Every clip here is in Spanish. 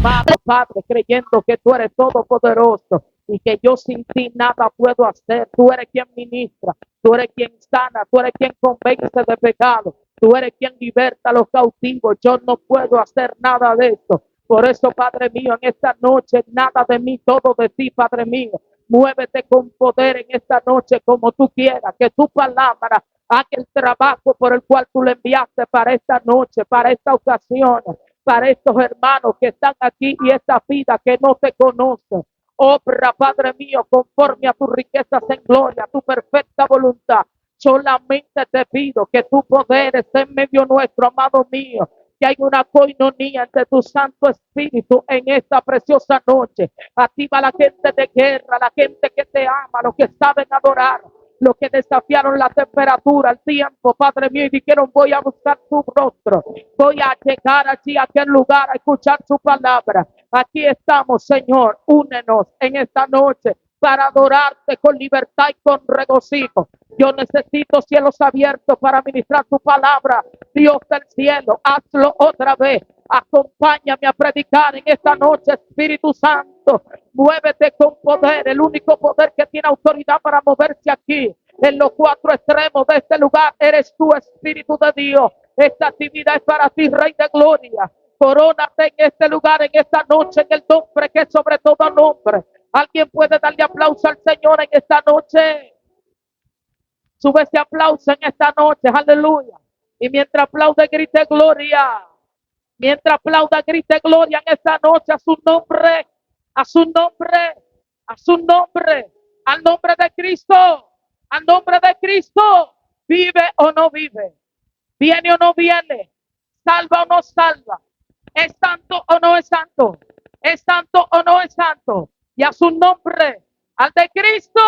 clamado, Padre, creyendo que tú eres todopoderoso y que yo sin ti nada puedo hacer. Tú eres quien ministra, tú eres quien sana, tú eres quien convence de pecado, tú eres quien liberta a los cautivos. Yo no puedo hacer nada de esto. Por eso, Padre mío, en esta noche, nada de mí, todo de ti, Padre mío. Muévete con poder en esta noche como tú quieras, que tu palabra haga el trabajo por el cual tú le enviaste para esta noche, para esta ocasión, para estos hermanos que están aquí y esta vida que no te conocen. Obra, Padre mío, conforme a tus riquezas en gloria, a tu perfecta voluntad. Solamente te pido que tu poder esté en medio nuestro, amado mío, que hay una coinonía entre tu Santo Espíritu en esta preciosa noche. Activa a la gente de guerra, la gente que te ama, los que saben adorar, los que desafiaron la temperatura, el tiempo, Padre mío, y dijeron: voy a buscar tu rostro, voy a llegar allí a aquel lugar a escuchar su palabra. Aquí estamos, Señor, únenos en esta noche para adorarte con libertad y con regocijo. Yo necesito cielos abiertos para ministrar tu palabra. Dios del cielo, hazlo otra vez. Acompáñame a predicar en esta noche, Espíritu Santo. Muévete con poder, el único poder que tiene autoridad para moverse aquí. En los cuatro extremos de este lugar eres tú, Espíritu de Dios. Esta actividad es para ti, Rey de Gloria. Corónate en este lugar, en esta noche, en el nombre que es sobre todo nombre. ¿Alguien puede darle aplauso al Señor en esta noche? Sube ese aplauso en esta noche, aleluya. Y mientras aplaude, grite gloria. Mientras aplauda, grite gloria en esta noche a su nombre, a su nombre, a su nombre, al nombre de Cristo, al nombre de Cristo. Vive o no vive, viene o no viene, salva o no salva, es santo o no es santo, es santo o no es santo. Y a su nombre, al de Cristo.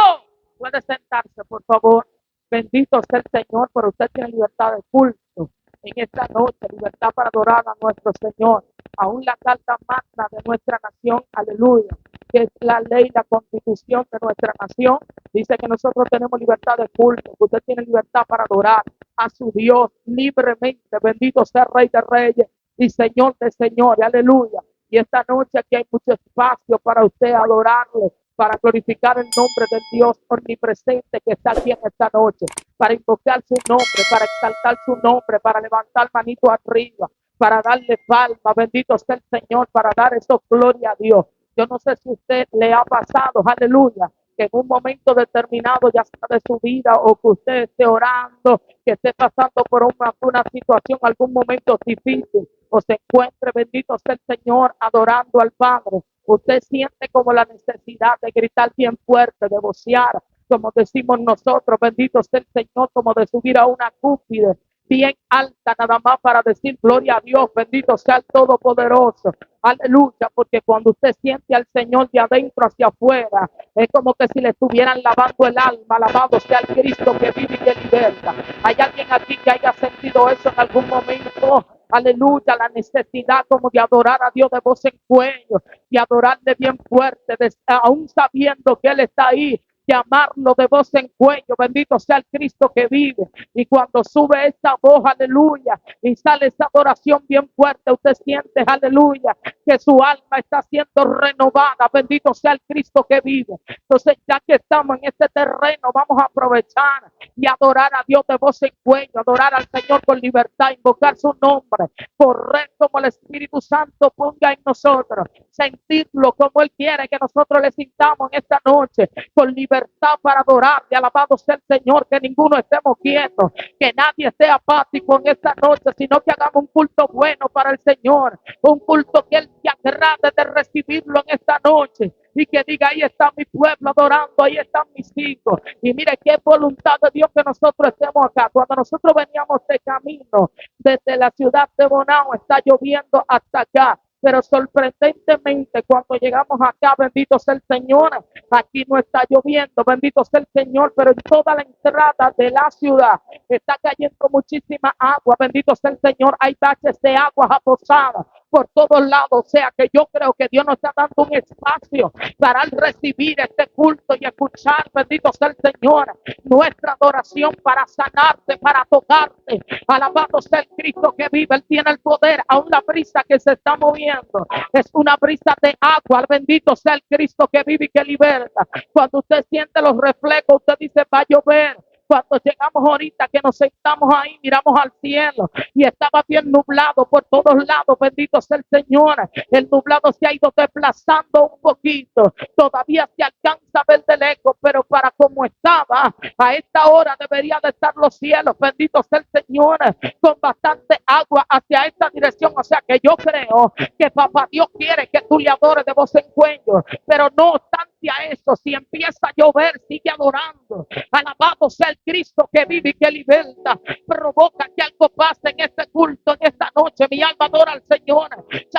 Puede sentarse, por favor. Bendito sea el Señor, pero usted tiene libertad de culto en esta noche, libertad para adorar a nuestro Señor. Aún la carta magna de nuestra nación, aleluya, que es la ley, la constitución de nuestra nación, dice que nosotros tenemos libertad de culto, que usted tiene libertad para adorar a su Dios libremente. Bendito sea el Rey de Reyes y Señor de Señores, aleluya. Y esta noche aquí hay mucho espacio para usted adorarle, para glorificar el nombre del Dios omnipresente que está aquí en esta noche, para invocar su nombre, para exaltar su nombre, para levantar manito arriba, para darle palma. Bendito sea el Señor, para dar eso gloria a Dios. Yo no sé si a usted le ha pasado, aleluya, que en un momento determinado, ya sea de su vida, o que usted esté orando, que esté pasando por una situación, algún momento difícil, o se encuentre, bendito sea el Señor, adorando al Padre. Usted siente como la necesidad de gritar bien fuerte, de vocear, como decimos nosotros, bendito sea el Señor, como de subir a una cúspide bien alta, nada más para decir gloria a Dios, bendito sea el Todopoderoso. Aleluya, porque cuando usted siente al Señor de adentro hacia afuera, es como que si le estuvieran lavando el alma. Alabado sea el Cristo que vive y que liberta. ¿Hay alguien aquí que haya sentido eso en algún momento? Aleluya, la necesidad como de adorar a Dios de voz en cuello, de adorarle bien fuerte, aún sabiendo que Él está ahí, de amarlo de voz en cuello. Bendito sea el Cristo que vive. Y cuando sube esta voz, aleluya, y sale esa adoración bien fuerte, usted siente, aleluya, que su alma está siendo renovada. Bendito sea el Cristo que vive. Entonces, ya que estamos en este terreno, vamos a aprovechar y adorar a Dios de voz en cuello, adorar al Señor con libertad, invocar su nombre, correr como el Espíritu Santo ponga en nosotros, sentirlo como Él quiere que nosotros le sintamos en esta noche, con libertad para adorarle. Alabado sea el Señor, que ninguno estemos quietos, que nadie esté apático en esta noche, sino que hagamos un culto bueno para el Señor, un culto que Él se agrade de recibirlo en esta noche. Y que diga: ahí está mi pueblo adorando, ahí están mis hijos. Y mire qué voluntad de Dios que nosotros estemos acá. Cuando nosotros veníamos de camino desde la ciudad de Bonao, está lloviendo hasta acá. Pero sorprendentemente, cuando llegamos acá, bendito sea el Señor, aquí no está lloviendo, bendito sea el Señor, pero en toda la entrada de la ciudad está cayendo muchísima agua, bendito sea el Señor. Hay baches de agua aposadas, por todos lados. O sea que yo creo que Dios nos está dando un espacio para recibir este culto y escuchar, bendito sea el Señor, nuestra adoración para sanarte, para tocarte. Alabado sea el Cristo que vive, Él tiene el poder. Aún la brisa que se está moviendo es una brisa de agua. Bendito sea el Cristo que vive y que liberta. Cuando usted siente los reflejos, usted dice va a llover. Cuando llegamos ahorita que nos sentamos ahí, miramos al cielo y estaba bien nublado por todos lados. Bendito sea el Señor. El nublado se ha ido desplazando un poquito. Todavía se alcanza a ver de lejos, pero para como estaba, a esta hora debería de estar los cielos. Bendito sea el Señor, con bastante agua hacia esta dirección. O sea que yo creo que papá Dios quiere que tú le adores de voz en cuello, pero no obstante a eso, si empieza a llover, sigue adorando. Alabado sea el Cristo que vive y que liberta. Provoca que algo pase en este culto, en esta noche. Mi alma adora al Señor.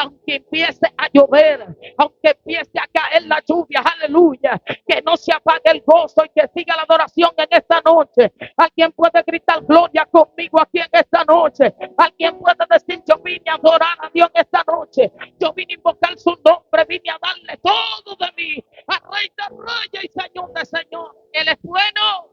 Aunque empiece a llover, aunque empiece a caer la lluvia, aleluya, que no se apague el gozo y que siga la adoración en esta noche. Alguien puede gritar gloria conmigo aquí en esta noche. Alguien puede decir yo vine a adorar a Dios en esta noche. Yo vine a invocar su nombre, vine a darle todo de mí al Rey de Reyes y Señor de Señor. Él es bueno,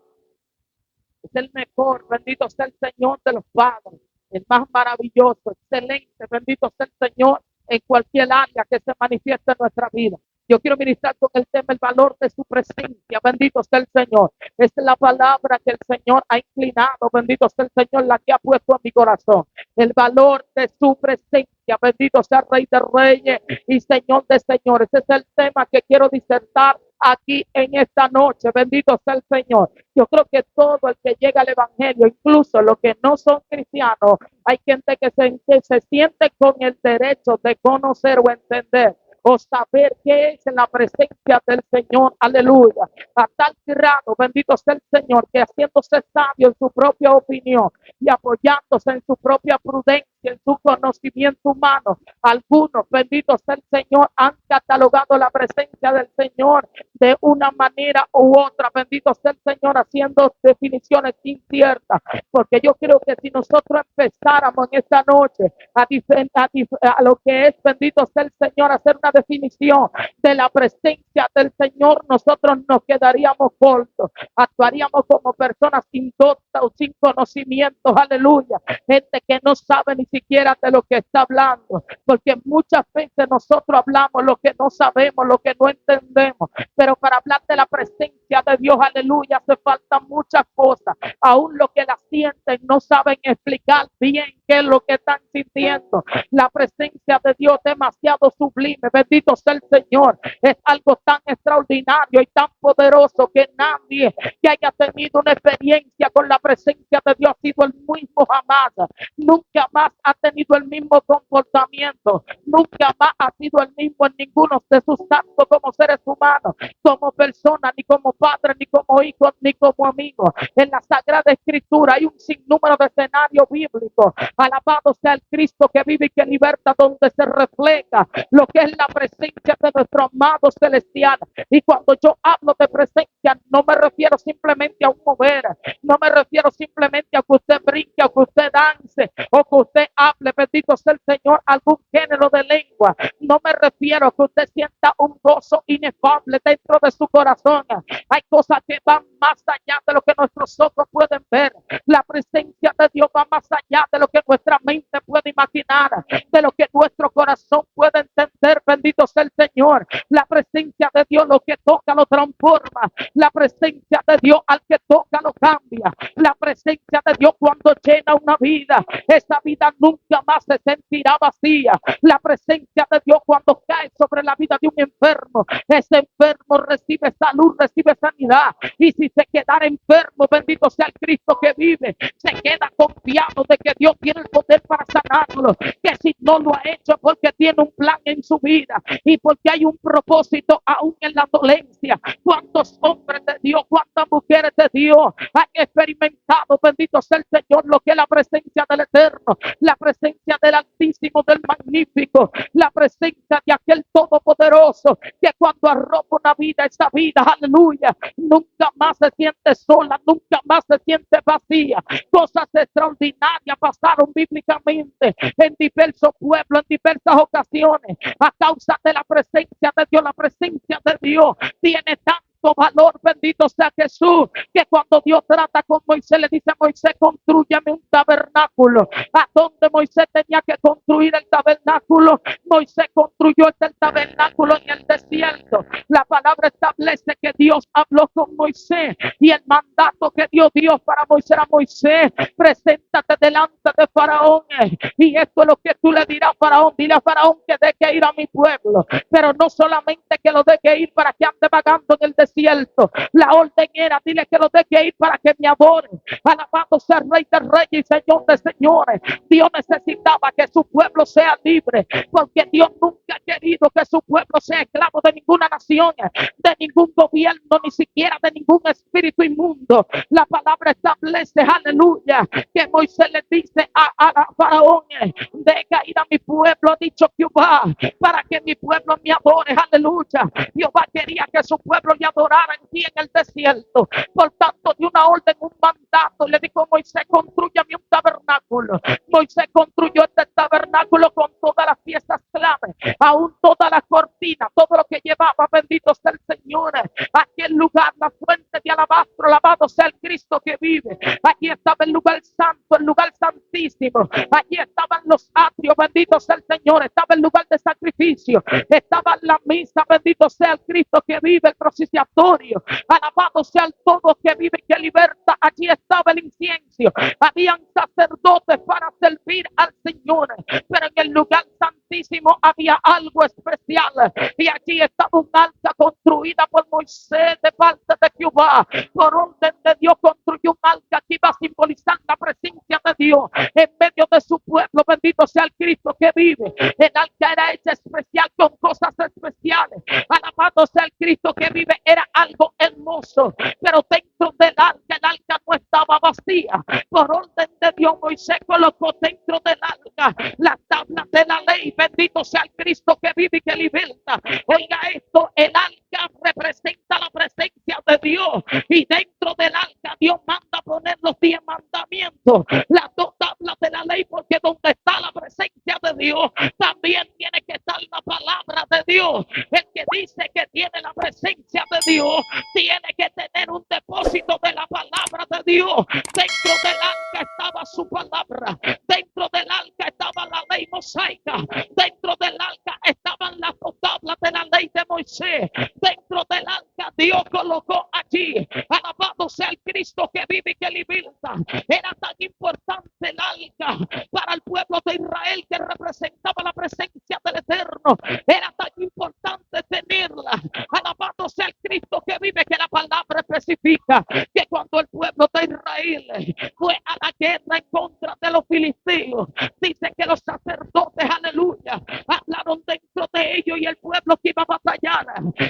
es el mejor. Bendito sea el Señor de los padres, el más maravilloso, excelente. Bendito sea el Señor en cualquier área que se manifieste en nuestra vida. Yo quiero ministrar con el tema el valor de su presencia. Bendito sea el Señor. Es la palabra que el Señor ha inclinado. Bendito sea el Señor, la que ha puesto en mi corazón. El valor de su presencia. Bendito sea el Rey de Reyes y Señor de Señores. Ese es el tema que quiero disertar aquí en esta noche. Bendito sea el Señor. Yo creo que todo el que llega al Evangelio, incluso los que no son cristianos, hay gente que se siente con el derecho de conocer o entender o saber qué es la presencia del Señor, aleluya, a tal grado, bendito sea el Señor, que haciéndose sabio en su propia opinión y apoyándose en su propia prudencia, en su conocimiento humano, algunos, bendito sea el Señor, han catalogado la presencia del Señor de una manera u otra. Bendito sea el Señor, haciendo definiciones inciertas, porque yo creo que si nosotros empezáramos en esta noche a lo que es, bendito sea el Señor, hacer una definición de la presencia del Señor, nosotros nos quedaríamos cortos, actuaríamos como personas indoctas o sin conocimientos, aleluya, gente que no sabe ni siquiera de lo que está hablando, porque muchas veces nosotros hablamos lo que no sabemos, lo que no entendemos, pero para hablar de la presencia de Dios, aleluya, hace falta muchas cosas. Aún los que la sienten no saben explicar bien qué es lo que están sintiendo. La presencia de Dios es demasiado sublime. Bendito sea el Señor. Es algo tan extraordinario y tan poderoso que nadie que haya tenido una experiencia con la presencia de Dios ha sido el mismo jamás. Nunca más ha tenido el mismo comportamiento. Nunca más ha sido el mismo en ninguno de sus actos como seres humanos, como persona, ni como padre, ni como hijo, ni como amigo. En la Sagrada Escritura hay un sinnúmero de escenarios bíblicos. Alabado sea el Cristo que vive y que liberta, donde se refleja lo que es la presencia de nuestro amado celestial. Y cuando yo hablo de presencia, no me refiero simplemente a un mover, no me refiero simplemente a que usted brinque, o que usted dance, o que usted hable, bendito sea el Señor, algún género de lengua. No me refiero a que usted sienta un gozo inefable dentro de su corazón. Hay cosas que van más allá de lo que nuestros ojos pueden ver. La presencia de Dios va más allá de lo que nuestra mente puede imaginar, de lo que nuestro corazón puede entender. Bendito sea el Señor. La presencia de Dios, lo que toca lo transforma. La presencia de Dios, al que toca lo cambia. La presencia de Dios, cuando llena una vida, esa vida nunca más se sentirá vacía. La presencia de Dios, cuando cae sobre la vida de un enfermo, ese enfermo recibe salud, recibe sanidad. Y si se quedara enfermo, bendito sea el Cristo que vive, se queda confiado de que Dios tiene el poder para sanarlo, que si no lo ha hecho porque tiene un plan en su vida y porque hay un propósito aún en la dolencia. ¿Cuántos hombres de Dios, cuántas mujeres de Dios han experimentado, bendito sea el Señor, lo que es la presencia del Eterno, la presencia del Altísimo, del magnífico, la presencia de aquel todopoderoso que cuando arropa una vida, esa vida, aleluya, nunca más se siente sola, nunca más se siente vacía. Cosas extraordinarias pasaron bíblicamente en diversos pueblos, en diversas ocasiones, a causa de la presencia de Dios. La presencia de Dios tiene tanto valor, bendito sea Jesús, que cuando Dios trata con Moisés, le dice a Moisés, construyame un tabernáculo. A donde Moisés tenía que construir el tabernáculo, Moisés construyó el tabernáculo en el desierto. La palabra establece que Dios habló con Moisés y el mandato que dio Dios para Moisés era: Moisés, preséntate delante de Faraón, y esto es lo que tú le dirás a Faraón. Dile a Faraón que deje ir a mi pueblo, pero no solamente que lo deje ir para que ande vagando en el desierto. La orden era: dile que lo deje ir para que me adoren. Alabado sea el Rey de Reyes y Señor de Señores. Dios necesitaba que su pueblo sea libre, porque Dios nunca ha querido que su pueblo sea esclavo de ninguna nación, de ningún gobierno, ni siquiera de ningún espíritu inmundo. La palabra establece, aleluya, que Moisés le dice a Faraón: deja ir a mi pueblo, ha dicho Jehová, para que mi pueblo me adore. Aleluya. Jehová quería que su pueblo le adorara aquí en el desierto. Por tanto, dio una orden, un mandato. Le dijo: Moisés, construyame un tabernáculo. Moisés construyó este tabernáculo con todas las piezas clave, aún todas las cortinas, todo lo que llevaba. Bendito sea el Señor. Aquel lugar, la fuente de alabastro, alabado sea el Cristo que vive. Aquí estaba el lugar santo, el lugar santísimo. Aquí estaban los atrios, bendito sea el Señor. Estaba el lugar de sacrificio, estaba la misa, bendito sea el Cristo que vive, el propiciatorio, alabado sea el todo que vive y que liberta. Allí estaba el incienso, habían sacerdotes para servir al Señor, pero en el lugar santísimo había algo especial, y allí estaba un arca construida por Moisés de parte de Jehová. Por orden de Dios construyó un arca que iba a simbolizar la presencia de Dios en medio de su pueblo. Bendito sea el Cristo que vive. El arca era hecha especial, con cosas especiales. Alabado sea el Cristo que vive. Era algo hermoso, pero dentro del arca, el arca no estaba vacía. Por orden de Dios, Moisés colocó dentro del arca las tablas de la ley. Bendito sea el Cristo que vive y que liberta. Oiga esto, el arca representa la presencia de Dios, y dentro del arca Dios manda poner los 10 mandamientos, las 2 tablas de la ley, porque donde está la presencia de Dios también tiene que estar la palabra de Dios. El que dice que tiene la presencia de Dios tiene que tener un depósito de la palabra de Dios. Dentro del arca estaba su palabra, dentro del arca estaba la ley mosaica, dentro del arca estaban las 2 tablas de la ley de Moisés. Dentro del arca Dios colocó allí, alabado sea el Cristo que vive y que liberta. Era tan importante el arca para el pueblo de Israel, que representaba la presencia del Eterno. Era tan importante tenerla, alabado sea el Cristo que vive, que la palabra especifica que cuando el pueblo de Israel fue a la guerra en contra de los filisteos, dice que los sacerdotes, aleluya, hablaron dentro de ellos y el pueblo que iba a batallar,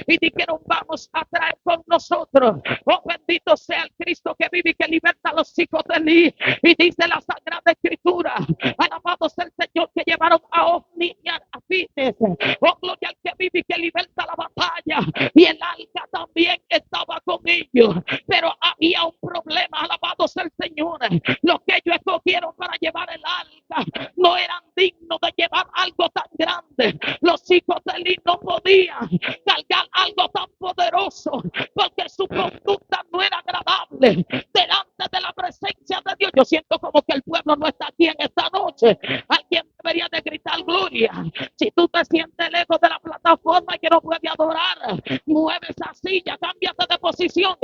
y dijeron: vamos a traer con nosotros, oh bendito sea el Cristo que vive y que liberta a los hijos de Eli. Y dice la Sagrada Escritura, alabado sea el Señor, que llevaron a Ofni y a Fines, oh gloria al que vive y que liberta la batalla, y el arca también estaba con ellos. Pero había un problema, alabado sea el Señor. Los que ellos escogieron para llevar el arca no eran dignos de llevar algo tan grande. Los hijos de Eli no podían cargar algo tan poderoso, porque su conducta no era agradable delante de la presencia de Dios. Yo siento como que el pueblo no está aquí en esta noche. Alguien debería de gritar gloria. Si tú te sientes lejos de la plataforma y que no puedes adorar, mueve esa silla, cámbiate de posición.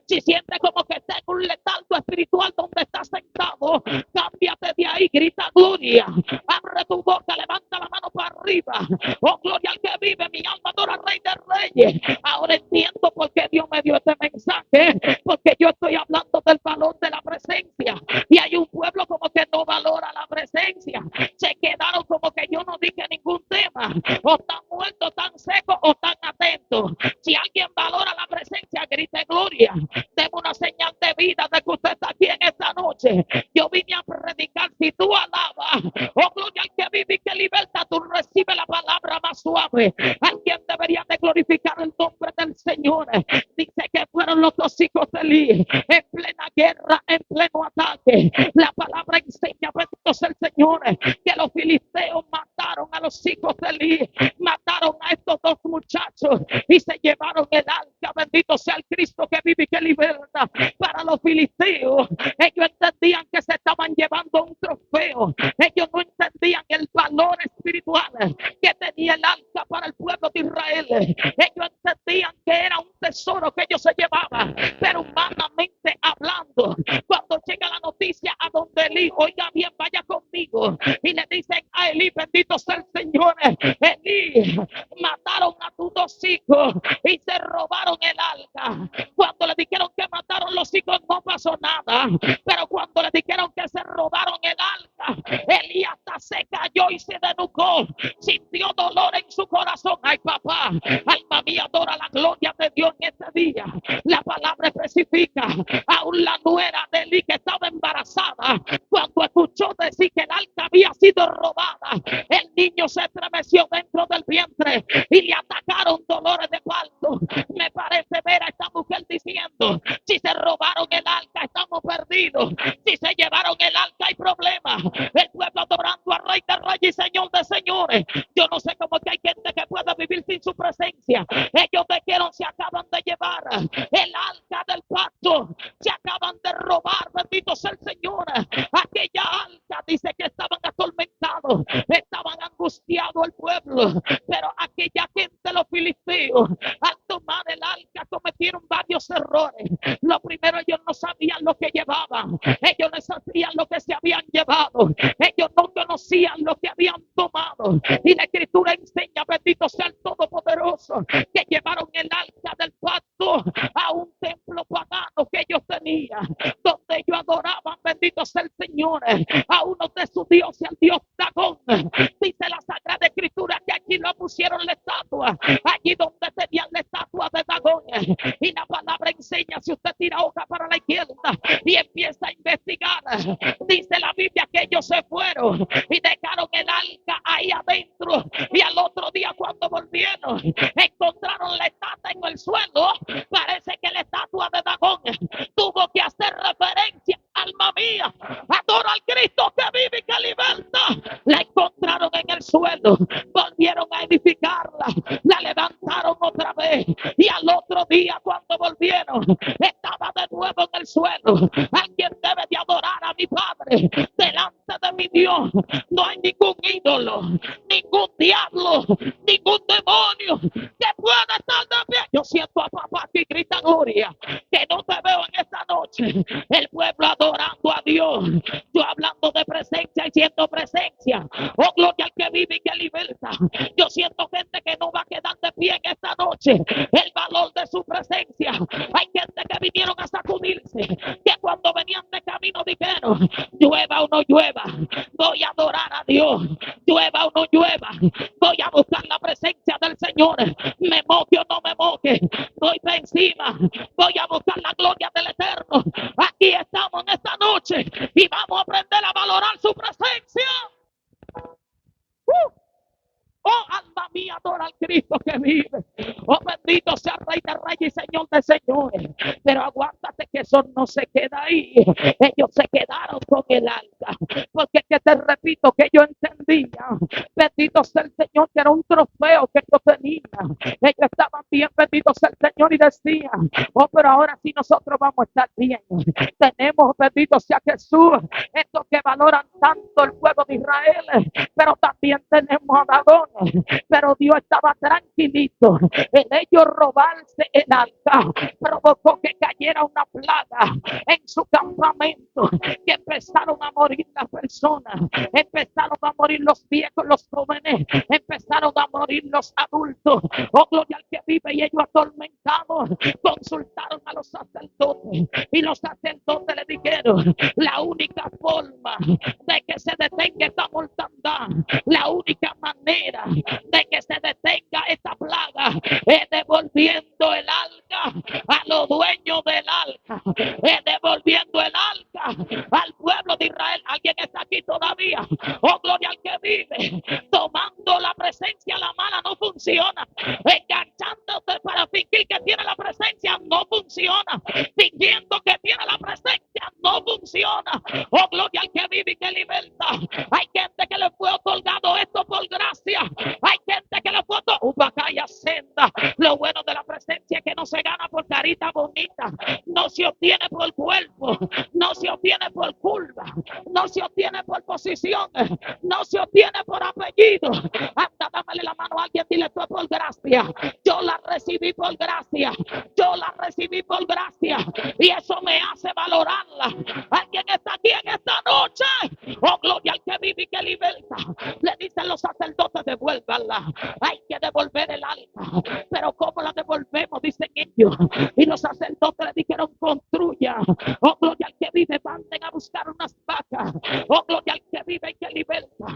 Si sientes como que estás en un letargo espiritual donde estás sentado, cámbiate de ahí, grita gloria. Abre tu boca, levanta la mano para arriba. Oh, gloria al que vive, mi alma adora al Rey de Reyes. Ahora entiendo por qué Dios me dio este mensaje, porque yo estoy hablando del valor de la presencia, y hay un pueblo como que no valora la presencia. Se quedaron como que yo no dije ningún tema, o están muertos, tan secos o tan atentos. Si alguien valora la presencia, grite gloria. Tengo una señal de vida de que usted está aquí en esta noche. Yo vine a predicar. Si tú alabas, oh gloria al que vive y que liberta, tu sabe. Alguien debería de glorificar el nombre del Señor. Dice que fueron los dos hijos de Eli en plena guerra, en pleno ataque. La palabra enseña, bendito sea el Señor, que los filisteos mataron a los hijos de Eli, mataron a estos dos muchachos y se llevaron el arca. Bendito sea el Cristo que vive y que liberta. Para los filisteos, ellos entendían que se estaban llevando un trofeo. Ellos no entendían el valor espiritual que tenía el arca para el pueblo de Israel. Ellos entendían que era un tesoro que ellos se llevaban, pero humanamente hablando, cuando llega la noticia a donde Eli, oiga bien, vaya conmigo, y le dicen a Eli, bendito sea el Señor, Eli, mataron a tus dos hijos y se robaron el arca. Cuando le dijeron que mataron los hijos no pasó nada, pero cuando le dijeron que se robaron el arca, Eli hasta se cayó y se denucó, sintió dolor en su corazón. Ay, papá, alma mía, adora la gloria de Dios en este día. La palabra especifica, aún la nuera de Eli que estaba embarazada, cuando escuchó decir que el arca había sido robada, el niño se estremeció dentro del vientre y le atacaron dolores de parto. Me parece ver a esta mujer diciendo, si se robaron el arca estamos perdidos, si se llevaron el arca hay problemas. El pueblo adorando al Rey de Reyes y Señor de Señores. Yo no sé cómo que hay gente que pueda vivir sin su presencia. Ellos dijeron, se acaban de llevar el arca del pacto, se acaban de robar, bendito sea el Señor, aquella arca. Dice que estaban atormentados, estaban angustiados el pueblo, pero aquella gente, los filisteos, al tomar el arca cometieron varios errores. Lo primero, ellos no sabían lo que llevaban, ellos no sabían lo que se habían llevado, ellos no conocían lo que habían tomado, y la escritura enseña, bendito sea el Todopoderoso, que llevaron el arca del pacto a un templo pagano que ellos tenían, donde ellos adoraban, bendito sea el Señor, a uno de sus dioses, al dios Dagón. Dice la Sagrada Escritura que allí lo pusieron la estatua, allí donde tenían la estatua de Dagón. Y la palabra enseña, si usted tira hoja para la izquierda y empieza a investigar, dice la Biblia que ellos se fueron y dejaron el arca ahí adentro, y al otro día cuando volvieron encontraron la estatua en el suelo. Parece que la estatua de Dagón tuvo que hacer referencia, alma mía, adora al Cristo que vive y que liberta. La encontraron en el suelo, volvieron a edificarla, la levantaron otra vez, y al otro día cuando volvieron estaba de nuevo en el suelo. Alguien debe de adorar a mi Padre. Delante de mi Dios no hay ningún ídolo, ningún diablo, ningún demonio que pueda estar de pie. Yo siento a papá que grita gloria, que no te veo en esta noche. El pueblo adorando a Dios, yo hablando de presencia y siento presencia. Oh, gloria al que vive y que liberta. Yo siento gente que no va a quedar de pie en esta noche. El valor de su presencia. Hay gente que vinieron a sacudirse, que cuando venían de camino dijeron, llueva o no llueva, voy a adorar a Dios. Llueva o no llueva, voy a buscar la presencia del Señor. Me moque o no me moque, voy para encima, voy a buscar la gloria del Eterno. Aquí estamos en esta noche y vamos a aprender a valorar su presencia. Oh, alma mía, adora al Cristo que vive. Oh, bendito sea el Rey de Reyes y Señor de Señores. Pero aguántate que eso no se queda ahí. Ellos se quedaron con el arca. Porque que te repito que yo entendía, bendito sea el Señor, que era un trofeo que yo tenía. Ellos estaban bien, bendito sea el Señor, y decían, oh, pero ahora sí nosotros vamos a estar bien. Tenemos, bendito sea Jesús, estos que valoran tanto el pueblo de Israel, pero también tenemos a Dagón. Pero Dios estaba tranquilito. En ellos robarse el arca provocó que cayera una plaga en su campamento, que empezaron a morir las personas, empezaron a morir los viejos, los jóvenes, empezaron a morir los adultos. Oh, gloria al que vive. Y ellos atormentados consultaron a los sacerdotes, y los sacerdotes le dijeron, la única forma de que se detenga esta mortandad, la única manera de que se detenga esta plaga es devolviendo el arca a los dueños del arca, es devolviendo el arca al pueblo de Israel. Alguien está aquí todavía. Oh, gloria al que vive. Tomando la presencia, la mala no funciona. funciona. Enganchándote para fingir que tiene la presencia, no funciona. Fingiendo que tiene la presencia, no funciona. Oh, gloria al que vive y que liberta. Hay gente que le fue otorgado esto por gracia. Hay gente que le fue otorgado senda. Lo bueno de la presencia es que no se gana por carita bonita, no se obtiene por cuerpo, no se obtiene por curva, no se obtiene por posición, no se obtiene por apellido. Anda, dámele la mano a alguien, dile tú por gracia. Yo la recibí por gracia, yo la recibí por gracia, y eso me hace valorarla. Alguien está aquí en esta noche. Oh, gloria al que vive y que liberta. Le dicen los sacerdotes, devuélvanla. Hay que devolver el alma. Pero ¿cómo la devolvemos? Dicen ellos. Y los sacerdotes le dijeron, construya. Oh, gloria al que vive, manden a buscar unas vacas. Oh, gloria al que vive y que liberta.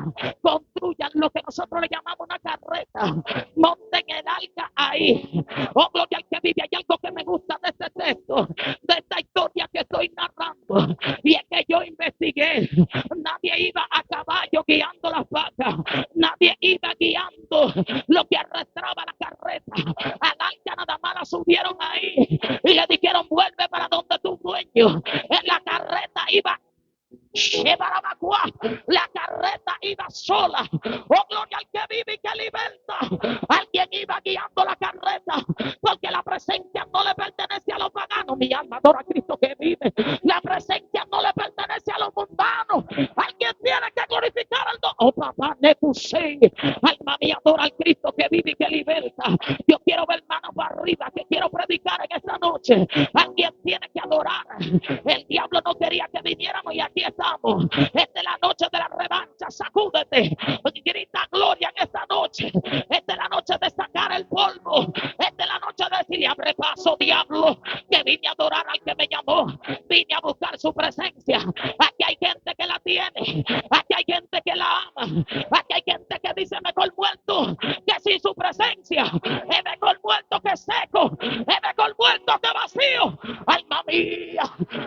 Construyan lo que nosotros le llamamos una carreta. Monten el arca ahí. Oh, gloria al que vive. Hay algo que me gusta de este texto, de esta historia que estoy narrando, y es que yo investigué. Nadie iba a caballo guiando las vacas, nadie iba guiando lo que arrastraba la carreta. Al arca nada más la subieron ahí y le dijeron, vuelve para donde tu dueño. En la carreta iba la carreta iba sola. Oh, gloria al que vive y que liberta. Alguien iba guiando la carreta, porque la presencia no le pertenece a los paganos. Mi alma adora a Cristo que vive. La presencia no le pertenece a los mundanos. Alguien tiene que glorificar al Dios. Oh, papá, Nepusei. Alma mía, adora al Cristo que vive y que liberta. Yo quiero ver manos para arriba, que quiero predicar en esta noche. Alguien tiene que adorar. El diablo no quería que viniéramos y aquí estamos. Esta es la noche de la revancha. Sacúdete, grita gloria en esta noche. Esta es la noche de sacar el polvo. Esta es la noche de decirle, abre paso, diablo, que vine a adorar al que me llamó. Vine a buscar su presencia. Aquí hay gente que la tiene, aquí hay gente que la ama, aquí hay gente que dice, mejor muerto que sin su presencia, es mejor muerto que seco, es mejor muerto que vacío. Alma mía,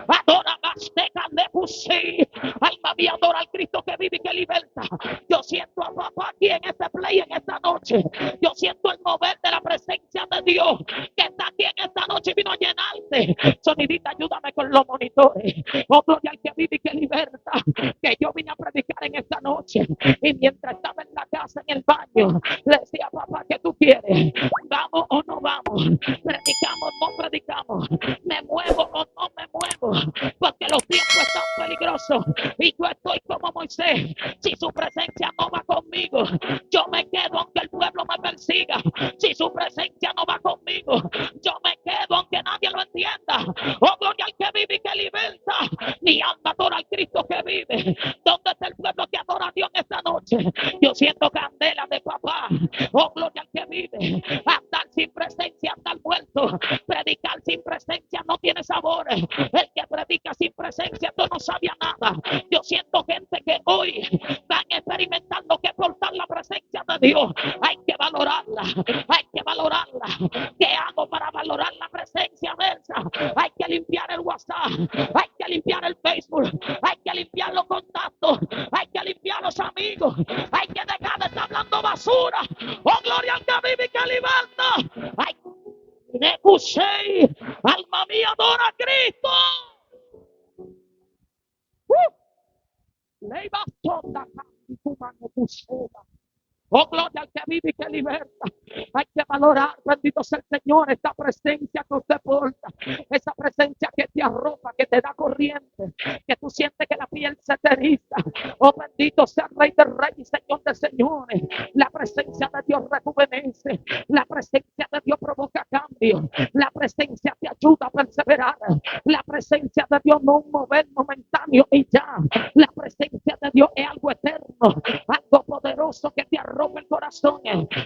adora más de Nepusei. Alma mía, adora al Cristo que vive y que liberta. Yo siento a papá aquí en este play en esta noche. Yo siento el mover de la presencia de Dios que está aquí en esta noche y vino a llenarte. Sonidita, ayúdame con los monitores. Oh, gloria al que vive y que liberta. Que yo vine a predicar en esta noche. Y mientras estaba en la casa, en el baño, le decía, papá, ¿qué tú quieres? ¿Vamos o no vamos? ¿Predicamos o no predicamos? ¿Me muevo o no me muevo? Porque los tiempos están peligrosos. Y yo estoy como Moisés. Si su presencia no va conmigo, yo me quedo aunque el pueblo me persiga. Si su presencia no va conmigo, yo me quedo aunque nadie lo entienda. Oh, gloria al que vive y que liberta. Mi alma adora al Cristo que vive. ¿Dónde está el pueblo que adora a Dios en esta noche? Yo siento candela de papá. Oh, gloria al que vive. Andar sin presencia, andar muerto. Predicar sin presencia no tiene sabor. El que predica sin presencia, tú no sabía nada. Yo siento gente que hoy están experimentando que portar la presencia de Dios. Hay que valorarla, hay que valorarla. ¿Qué hago para valorar la presencia de esa? Hay que limpiar el WhatsApp, hay que limpiar el Facebook, hay que limpiar los contactos, hay que limpiar los amigos, hay que dejar de estar hablando basura. Oh, gloria al que vive y que liberta. Hay Nepusei, alma mía, adora a Cristo. Le bastona y tu mano pusera. Oh, gloria al que vive y que liberta. Hay que valorar, bendito sea el Señor, esta presencia que usted porta. Esa presencia que te arropa, que te da corriente, que tú sientes que la piel se te eriza. Oh, bendito sea el Rey de Reyes y Señor de Señores. La presencia de Dios rejuvenece. La presencia de Dios provoca cambio. La presencia te ayuda a perseverar. La presencia de Dios no es un mover momentáneo y ya. La presencia de Dios es algo eterno, algo poderoso que te arropa el corazón,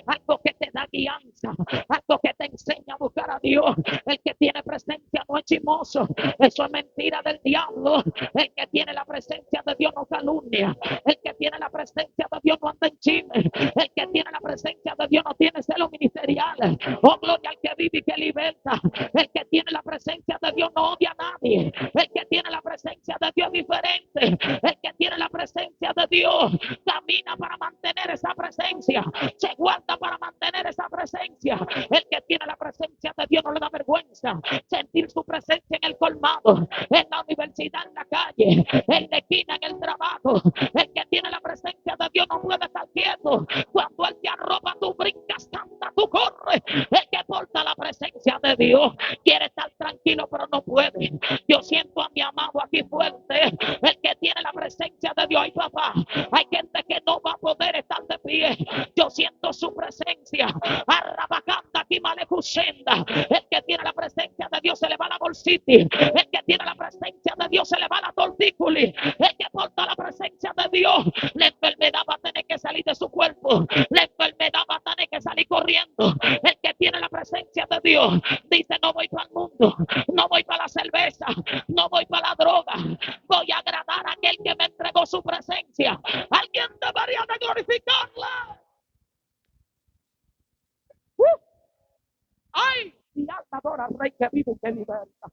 algo que te da guianza, algo que te enseña a buscar a Dios. El que tiene presencia no es chismoso, eso es mentira del diablo. El que tiene la presencia de Dios no calumnia, el que tiene la presencia de Dios no anda en chisme, el que tiene la presencia de Dios no tiene celo ministerial. Oh, gloria al que vive y que liberta. El que tiene la presencia de Dios no odia a nadie, el que tiene la presencia de Dios es diferente. El que tiene la presencia de Dios camina para mantener esa presencia, se guarda para mantener esa presencia. El que tiene la presencia de Dios no le da vergüenza sentir su presencia en el colmado, en la universidad, en la calle, en la esquina, en el trabajo. El que tiene la presencia de Dios no puede estar quieto. Cuando Él te arropa, tú brincas, canta, tú corres. El que porta la presencia de Dios quiere estar tranquilo, pero no puede. Yo siento a mi amado aquí fuerte. El que tiene la presencia de Dios, ay papá, hay gente que no va a poder estar de pie. Yo siento su presencia. Arrabacanda aquí malecucenda. El que tiene la presencia de Dios se le va la bolsitis. El que tiene la presencia de Dios se le va la tortícula. El que porta la presencia de Dios, la enfermedad va a tener que salir de su cuerpo. La enfermedad va a tener que salir corriendo. El que tiene la presencia de Dios dice: no voy para el mundo, no voy para la cerveza, no voy para la droga, voy a agradar a aquel que me entregó su presencia. Alguien debería de glorificarla. ¡Ay! Mi alma adora al Rey que vive y que liberta.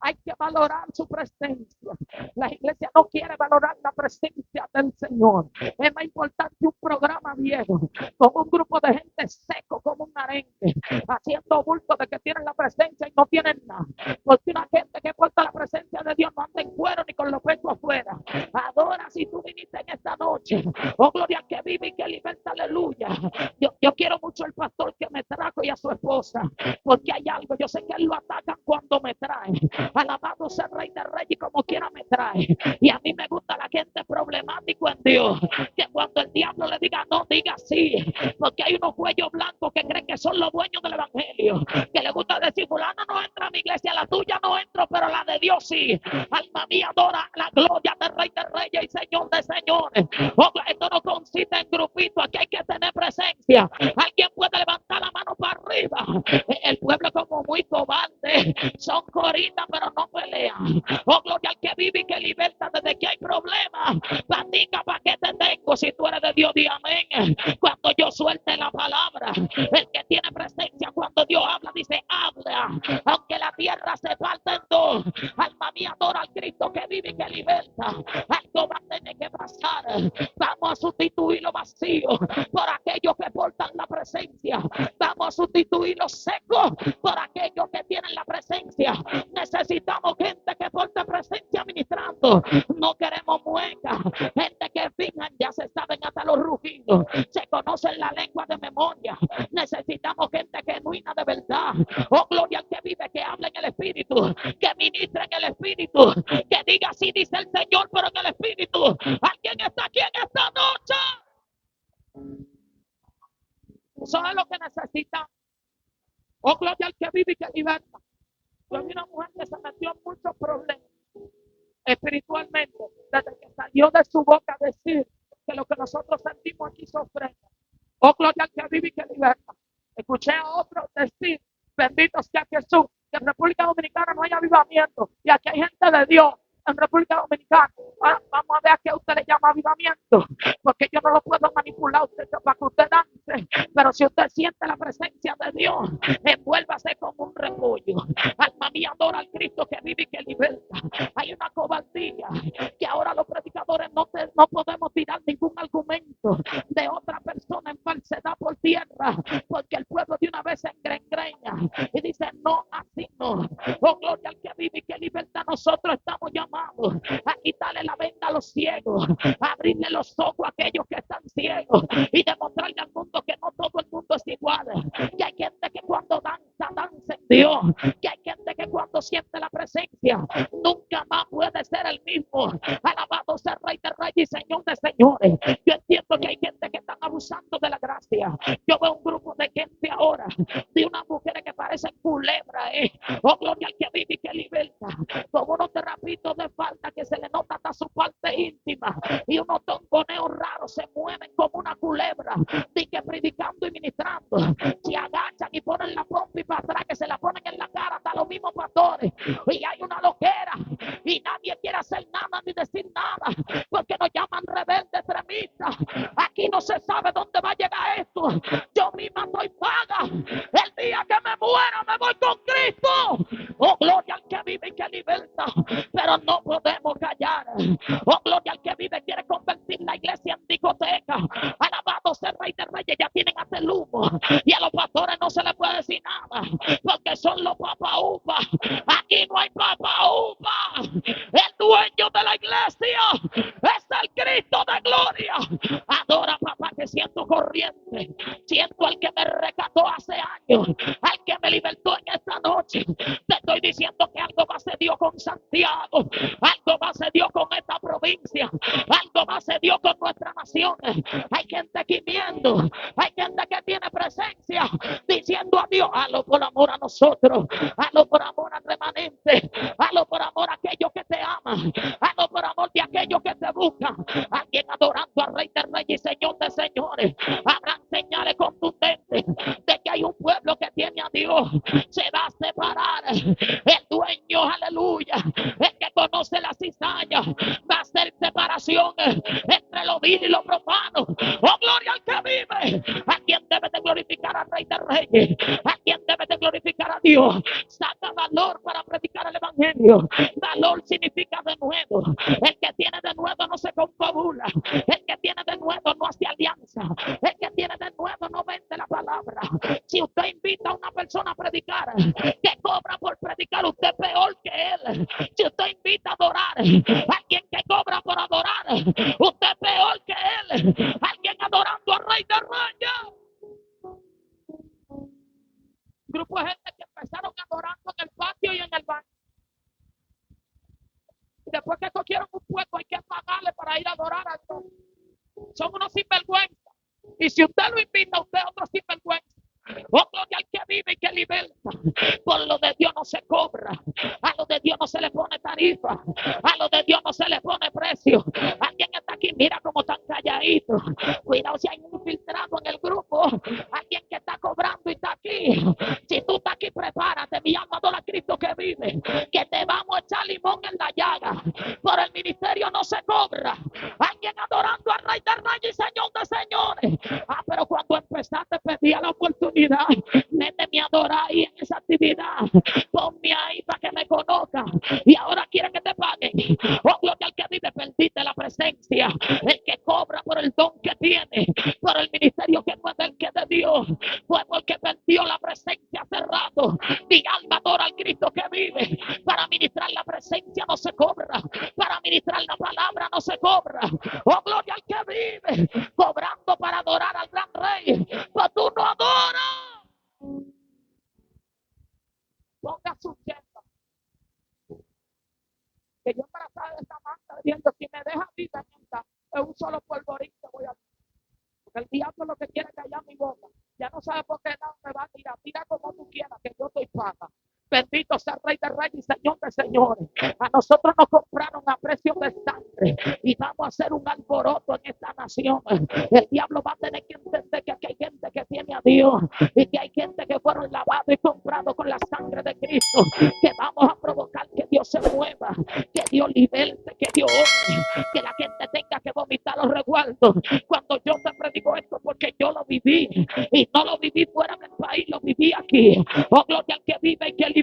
Hay que valorar su presencia. La iglesia no quiere valorar la presencia del Señor. Es más importante un programa viejo con un grupo de gente seco como un arenque, haciendo bulto de que tienen la presencia y no tienen nada. Porque una gente que porta la presencia de Dios no anda en cuero ni con los pechos afuera. Adora si tú viniste en esta noche. Oh, gloria al que vive y que liberta, aleluya. Yo quiero mucho al pastor que me trajo y a su esposa, porque hay algo, yo sé que él lo atacan cuando me trae. Alabado sea el Rey de Reyes y como quiera me trae. Y a mí me gusta la gente problemático en Dios, que cuando el diablo le diga no, diga sí. Porque hay unos cuellos blancos que creen que son los dueños del evangelio, que le gusta decir: fulano no entra a mi iglesia, la tuya no entro, pero la de Dios sí. Alma mía adora la gloria del Rey de Reyes y Señor de señores. Esto no consiste en grupitos, aquí hay que tener presencia. Alguien puede levantar la mano para arriba. El pueblo es como muy cobarde, son coritas pero no pelean. Oh, gloria al que vive y que liberta desde que hay problemas. Platica: ¿para qué te tengo? Si tú eres de Dios, di amén. Cuando yo suelte la palabra, el que tiene presencia cuando Dios habla dice: habla, aunque la tierra se parte en dos. Alma mía adora al Cristo que vive y que liberta. Algo va a tener que pasar. Vamos a sustituir lo vacío por aquellos que portan la presencia. Vamos a sustituir lo seco por aquellos que tienen la presencia. Necesitamos gente que porte presencia ministrando. No queremos muecas, gente que finjan, ya se saben hasta los rugidos, se conocen la lengua de memoria. Necesitamos gente genuina de verdad. Oh, gloria al que vive, que hable en el Espíritu, que ministre en el Espíritu, que diga: así dice el Señor, pero en el Espíritu. ¿Alguien está aquí en esta noche? Eso es lo que necesitamos. Oh, gloria al que vive y que liberta. Yo vi una mujer que se metió en muchos problemas espiritualmente desde que salió de su boca a decir que lo que nosotros sentimos aquí se ofrenda. Oh, gloria al que vive y que liberta. Escuché a otros decir: bendito sea Jesús, que en República Dominicana no hay avivamiento y aquí hay gente de Dios. En República Dominicana, vamos a ver a qué usted le llama avivamiento, porque yo no lo puedo manipular usted para que usted dance. Pero si usted siente la presencia de Dios, envuélvase como un repollo. Alma mía adora al Cristo que vive y que liberta. Hay una cobardía que ahora los predicadores no podemos tirar ningún argumento de otra persona en falsedad por tierra, porque el pueblo de una vez se engreña y dice: no, así no. Oh, gloria al que vive y que liberta. Nosotros estamos llamados a quitarle la venda a los ciegos, a abrirle los ojos a aquellos que están ciegos y demostrarle al mundo que no todo el mundo es igual, que hay gente que cuando danza en Dios, que hay gente que cuando siente la presencia nunca más puede ser el mismo. Alabado sea el Rey de Reyes y Señor de señores. Yo entiendo que hay gente que están abusando de la gracia. Yo veo un grupo de gente ahora, de unas mujeres que parecen culebras, oh, gloria al que vive y que liberta, con unos terapitos de falda que se le nota hasta su parte íntima y unos tongoneos raros, se mueven como una culebra, y que predicando y ministrando se agachan y ponen la pompa y para atrás, que se la ponen en la cara hasta los mismos pastores, y hay una loquera y nadie quiere hacer nada ni decir nada porque nos llaman rebeldes extremistas. Aquí no se sabe dónde va a llegar esto. Yo misma estoy paga. El día que me muera me voy con Cristo. Oh, gloria al que vive y que liberta. Pero no podemos callar. Oh, gloria al que vive, quiere convertir la iglesia en discoteca. Alabado sea el Rey de Reyes ya tienen hasta el humo. Y a los pastores no se les puede decir nada, porque son los papa upa. Aquí no hay papa upa. El dueño de la iglesia es el Cristo de gloria. Adora, papá, que siento corriente. Siento al que me rescató hace años, al que me libertó en esta noche. Te estoy diciendo que algo más se dio con Santiago, algo más se dio con esta provincia, algo más se dio con nuestra nación. Hay gente aquí viendo, hay gente que tiene presencia, diciendo a Dios, hazlo por amor a nosotros, hazlo por amor al remanente, hazlo por amor a aquellos que te aman, hazlo por amor de aquellos que te buscan. Alguien adorando al Rey de Reyes y Señor de Señores. Habrán señales contundentes de que hay un pueblo que tiene a Dios. Se va a separar el dueño, aleluya, el que conoce la cizaña. Va a hacer separación entre lo vil y lo profano. Oh, gloria al que vive. ¿A quién debe de glorificar al Rey de Reyes? ¿A quién debe de glorificar a Dios? Saca valor para predicar el evangelio. Valor significa de nuevo. El que tiene de nuevo no se confabula. El que tiene de nuevo no hace alianza. El que tiene de nuevo no vende la palabra. Si usted invita a una persona a predicar que cobra por predicar, usted es peor que él. Si usted invita a adorar a alguien que cobra por adorar, usted es peor que él. Alguien adorando al Rey de Reyes. Grupo de gente que empezaron adorando en el patio y en el baño. Y después que cogieron un puesto hay que pagarle para ir a adorar a Dios. Son unos sinvergüenza. Y si usted lo invita, usted es otro sinvergüenza. Oh, gloria al que vive y que liberta. Por lo de Dios no se cobra. A lo de Dios no se le pone tarifa. A lo de Dios no se le pone precio. Alguien está aquí, mira cómo están calladitos. Cuidado si hay un infiltrado en el grupo. Alguien que está cobrando y está aquí. Si tú estás aquí, prepárate. Mi alma adora a Cristo que vive. Que te vamos a echar limón en la llaga. Por el ministerio no se cobra. Alguien adorando al Rey de Reyes y Señor de Señores. Pero cuando empezaste pedía la oportunidad. Méteme a adorar ahí en esa actividad. Ponme ahí para que me conozcan. Y ahora quieren que te paguen. Oh, gloria al que vive, perdiste la presencia. El que cobra por el don que tiene, por el ministerio que no es del que de Dios, fue porque perdió la presencia hace rato. Mi alma adora al Cristo que vive. Para ministrar la presencia no se cobra. Para ministrar la palabra no se cobra. Oh, gloria al que vive. Cobrando para adorar al gran Rey. Pero tú no adoras. Ponga su tienda. Que yo embarazada de esta manta diciendo, si me deja viva es un solo polvorín que voy a hacer. Porque el diablo lo que quiere es callar mi boca. Ya no sabe por qué lado me va a tirar. Tira como tú quieras, que yo estoy paga. Bendito sea el Rey de Reyes y Señor de Señores. A nosotros nos compraron a precio de sangre y vamos a hacer un alboroto en esta nación. El diablo va a tener que entender que aquí hay gente que tiene a Dios y que hay gente que fueron lavados y comprados con la sangre de Cristo. Que vamos a provocar que Dios se mueva, que Dios liberte, que Dios obre, que la gente tenga que vomitar los resguardos. Cuando yo te predico esto, porque yo lo viví y no lo viví fuera del país, lo viví aquí. Oh, gloria al que vive y que liberta.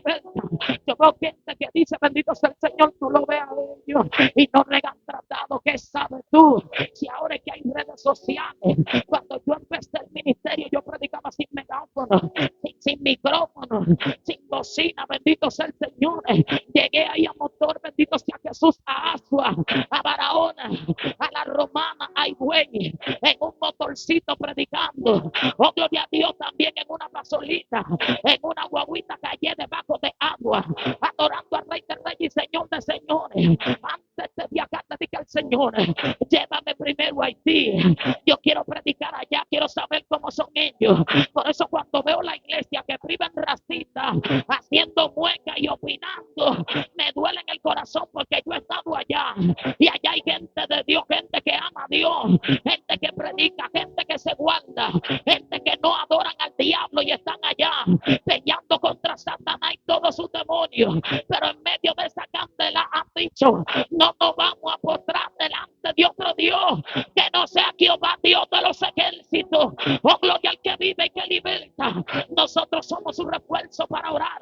Yo veo gente que dice, bendito sea el Señor, tú lo veas a ellos y no le han tratado. ¿Qué sabes tú? Si ahora es que hay redes sociales, cuando yo empecé el ministerio, yo predicaba sin megáfono, sin micrófono, sin bocina, bendito sea el Señor. Llegué ahí a motor, bendito sea Jesús, a Asua, a Barahona, a la Romana, a Higüey, en un motorcito predicando. Oh, gloria a Dios, también en una gasolina, en una guaguita calle debajo de agua, adorando al Rey de Reyes y Señor de Señores. Antes de viajar, le dije al Señor, llévame primero a Haití. Yo quiero predicar allá, quiero saber cómo son ellos. Por eso cuando veo la iglesia que privan racistas, haciendo mueca y opinando, me duele en el corazón porque yo he estado allá. Y allá hay gente de Dios, gente que ama a Dios, gente que predica, gente que se guarda, gente que no adoran al diablo y están allá peleando contra Satanás y todos sus demonios. Pero en medio de esa candela han dicho, no nos vamos a postrar delante de otro Dios que no sea Jehová, Dios de los ejércitos. Oh, gloria al que vive y que liberta. Nosotros somos un refuerzo esfuerzo para orar,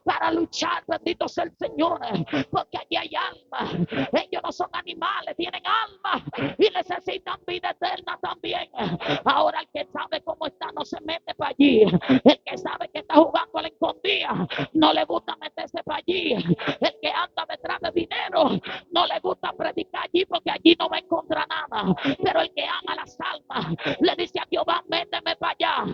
para luchar, bendito sea el Señor, porque allí hay alma. Ellos no son animales, tienen alma y necesitan vida eterna también. Ahora el que sabe cómo está no se mete para allí. El que sabe que está jugando a la escondida no le gusta meterse para allí. El que anda detrás de dinero no le gusta predicar allí porque allí no va a encontrar nada. Pero el que ama las almas le dice a Jehová, méteme para allá,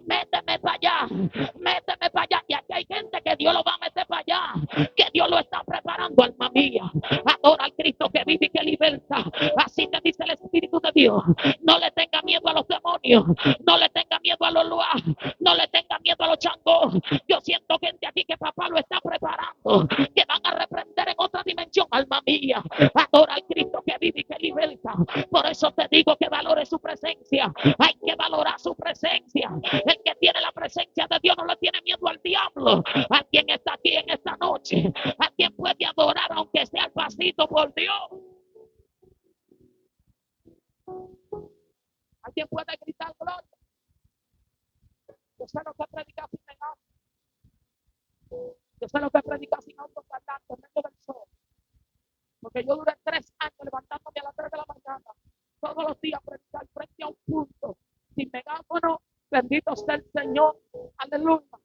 méteme para allá, méteme para allá. Y aquí hay gente que Dios lo va a meter para allá, que Dios lo está preparando, alma mía. Adora al Cristo que vive y que liberta. Así te dice el Espíritu de Dios. No le tenga miedo a los demonios, no le tenga miedo a los luas, no le tenga miedo a los changos. Yo siento gente aquí que papá lo está preparando, que van a reprender en otra dimensión, alma mía. Adora al Cristo que vive y que liberta. Por eso te digo que valore su presencia. Hay que valorar su presencia. El que tiene la presencia de Dios no le tiene miedo al diablo. A quien está aquí en esta noche, a quien puede adorar aunque sea al pasito, por Dios. A quien puede gritar gloria. Yo sé lo que predica sin negar. Yo sé lo que predica sin autoparlante en medio del sol. Porque yo duré 3 años levantándome a las 3 de la mañana. Todos los días predicar frente a un punto. Sin megáfono, bendito sea el Señor. Aleluya.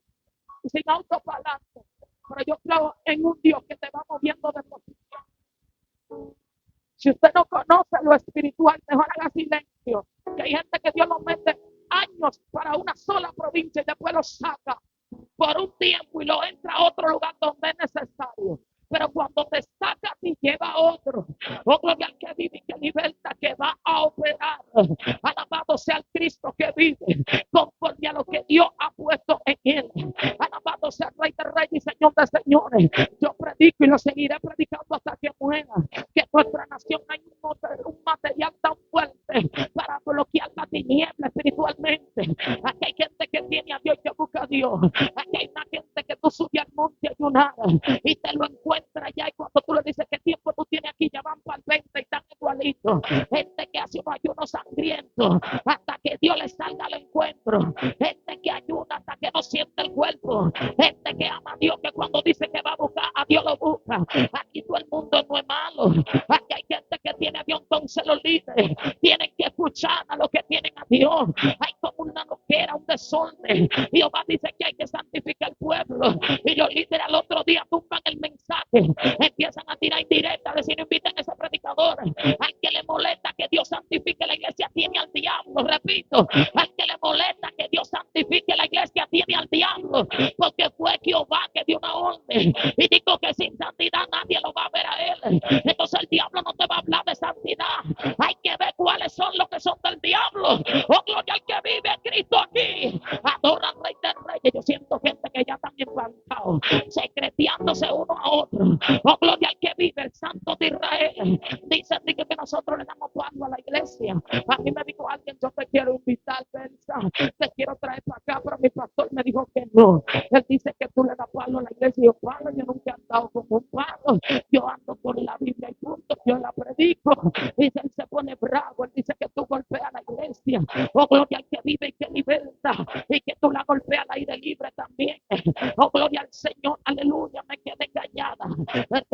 Y sin autoparlante. Pero yo creo en un Dios que te va moviendo de posición. Si usted no conoce lo espiritual, mejor haga silencio. Que hay gente que Dios los mete años para una sola provincia y después los saca por un tiempo y lo entra a otro lugar donde es necesario. Pero cuando te saca y lleva a otro que al que vive y que liberta, que va a operar. Alabado sea el Cristo que vive conforme a lo que Dios ha puesto en él. Alabado sea el Rey de Reyes y Señor de Señores. Yo predico y lo seguiré predicando hasta que muera. Que nuestra nación hay un material tan fuerte para bloquear la tiniebla espiritualmente. Aquí hay gente que tiene a Dios y que busca a Dios. Aquí hay una gente que tú subes al monte a ayunar y te lo encuentras ya. Y cuando tú le dices qué tiempo tú tienes aquí, ya van para el 20 y están igualitos. Gente que hace un ayuno sangriento hasta que Dios le salga al encuentro. Gente que ayuda hasta que no siente el cuerpo. Gente que ama a Dios, que cuando dice que va a buscar, a Dios lo busca. Aquí todo el mundo no es malo. Aquí hay gente que tiene a Dios, entonces los líderes tienen que escuchar a los que tienen a Dios. Hay como una loquera, un desorden. Jehová dice que hay que santificar el pueblo. Y los líderes al otro día tumban el mensaje. Empiezan a tirar indirectas, decir, no inviten a ese predicador. Al que le molesta que Dios santifique la iglesia, tiene al diablo. Repito, al que le molesta que Dios santifique la iglesia, tiene al diablo. Porque fue Jehová que dio una orden. Y dijo que sin santidad nadie lo va a ver a él. Entonces el diablo no te va a hablar de santidad. Hay que ver cuáles son los que son del diablo. Oh, gloria al que vive Cristo aquí. Adora al Rey del Reyes. Yo siento gente que ya están embarcados, secreteándose uno a otro. Oh, gloria al que vive el Santo de Israel. Dicen que nosotros le damos palo a la iglesia. A mí me dijo alguien, yo te quiero invitar, Belsa, te quiero traer para acá, pero mi pastor me dijo que no. Él dice que tú le das palo a la iglesia. Y yo, palo, yo nunca he andado con un palo. Yo ando por la Biblia y punto, yo la predico. Y él se pone bravo, él dice que tú golpeas a la iglesia. Oh, gloria al que vive y que liberta. Y que tú la golpeas al aire libre también. Oh, gloria al Señor, aleluya, me quedé engañada.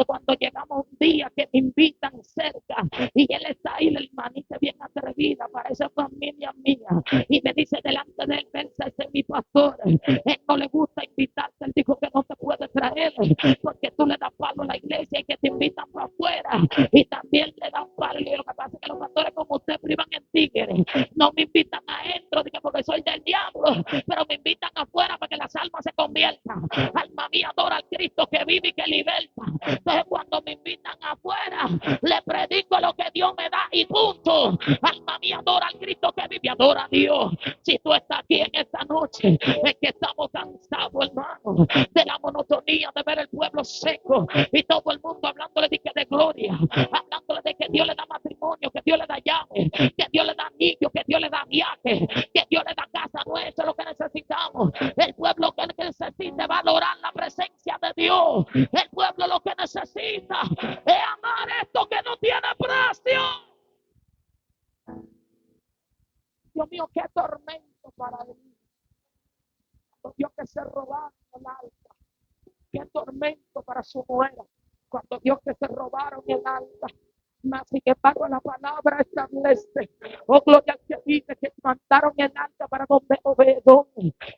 Cuando llegamos un día que me invitan cerca y él está ahí, la hermanita bien atrevida, parece familia mía, y me dice delante de él, ese es mi pastor, él no le gusta invitarte, él dijo que no te puede traer porque tú le das palo a la iglesia y que te invitan para afuera y también le dan palo. Y lo que pasa es que los pastores como usted privan en tigres, no me invitan adentro porque soy del diablo, pero me invitan afuera para que las almas se conviertan. Alma mía, adora al Cristo que vive y que liberta. Entonces cuando me invitan afuera, le predico lo que Dios me da y punto. Alma mía, adora al Cristo que vive, adora a Dios. Si tú estás aquí en esta noche, es que estamos cansados, hermano, de la monotonía de ver el pueblo seco y todo el mundo hablándole de gloria, hablándole de que Dios le da matrimonio, que Dios le da llave, que Dios le da niños, que Dios le da viaje, que Dios le da casa nuestra, lo que necesitamos. El pueblo que necesita valorar la presencia de Dios. El pueblo lo que necesita es amar esto que no tiene precio. Dios mío, qué tormento para él. cuando vio que se robaron el alta. Qué tormento para su nuera cuando vio que se robaron el alta. Mas sin embargo la palabra establece, oh gloria al que dice que mandaron el alta para donde Obededón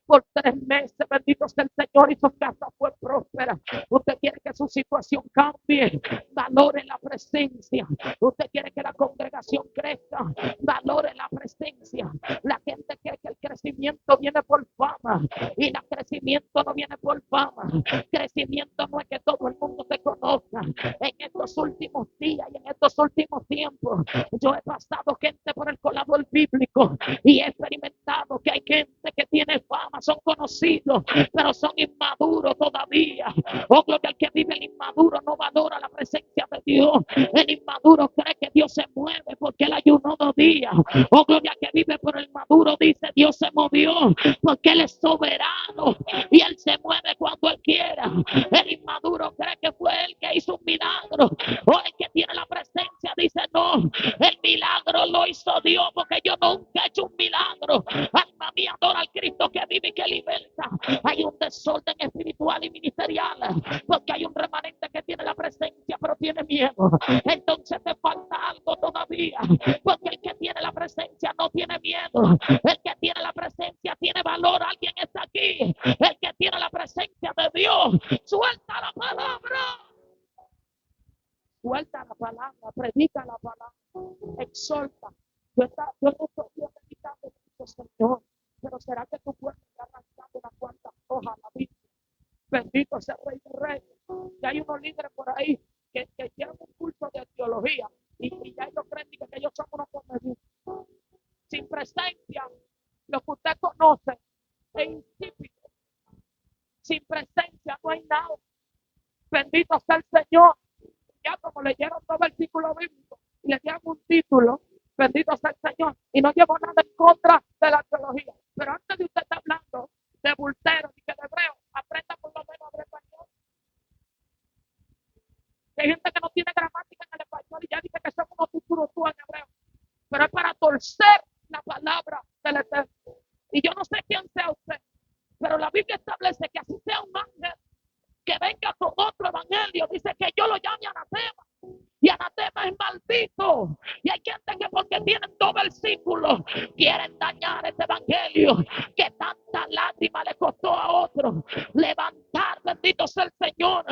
por 3 meses, bendito sea el Señor, y su casa fue próspera. Usted quiere que su situación cambie, valore la presencia. Usted quiere que la congregación crezca, valore la presencia. La gente cree que el crecimiento viene por fama, y el crecimiento no viene por fama. Crecimiento no es que todo el mundo te conozca. En estos últimos días y en estos últimos tiempos, yo he pasado gente por el colador bíblico y he experimentado que hay gente que tiene fama, son conocidos, pero son inmaduros todavía. Oh, gloria al que vive el inmaduro, no valora la presencia de Dios. El inmaduro cree que Dios se mueve porque él ayunó 2 días. Oh, gloria al que vive, pero el maduro dice: Dios se movió porque él es soberano y él se mueve cuando él quiera. El inmaduro cree que fue él que hizo un milagro. O el que tiene la presencia dice: no, el milagro lo hizo Dios, porque yo nunca he hecho un milagro. Alma mía, adora al Cristo que vive y que liberta. Hay un desorden espiritual y ministerial, porque hay un remanente que tiene la presencia pero tiene miedo. Entonces te falta algo todavía, porque el que tiene la presencia no tiene miedo. El que tiene la presencia tiene valor. Alguien está aquí. El que tiene la presencia de Dios suelta la palabra. Suelta la palabra, predica la palabra, exhorta. Yo no estoy meditando mucho, Señor, pero será que tú puedes estar arrancando unas cuantas hojas a la Biblia. Bendito sea el Rey de Reyes. Y hay unos líderes por ahí que llevan un curso de teología y ya ellos creen que ellos son unos convertidos. Sin presencia, lo que usted conoce es insípido. Sin presencia no hay nada. Bendito sea el Señor. Ya como leyeron todo el versículo bíblico y le dieron un título, bendito sea el Señor, y no llevo nada en contra de la teología. Pero antes de usted estar hablando de bulteros y que de hebreo, aprenda por lo menos a hablar español. Hay gente que no tiene gramática en el español y ya dice que son unos futuros tú en hebreo. Pero es para torcer la palabra del Eterno. Y yo no sé quién sea usted, pero la Biblia establece que así sea un ángel que venga con otro evangelio, dice que yo lo llame anatema. Y anatema es maldito. Y hay gente que porque tienen 2 versículos quieren dañar este evangelio que tanta lágrima le costó a otros levantar, bendito sea el Señor,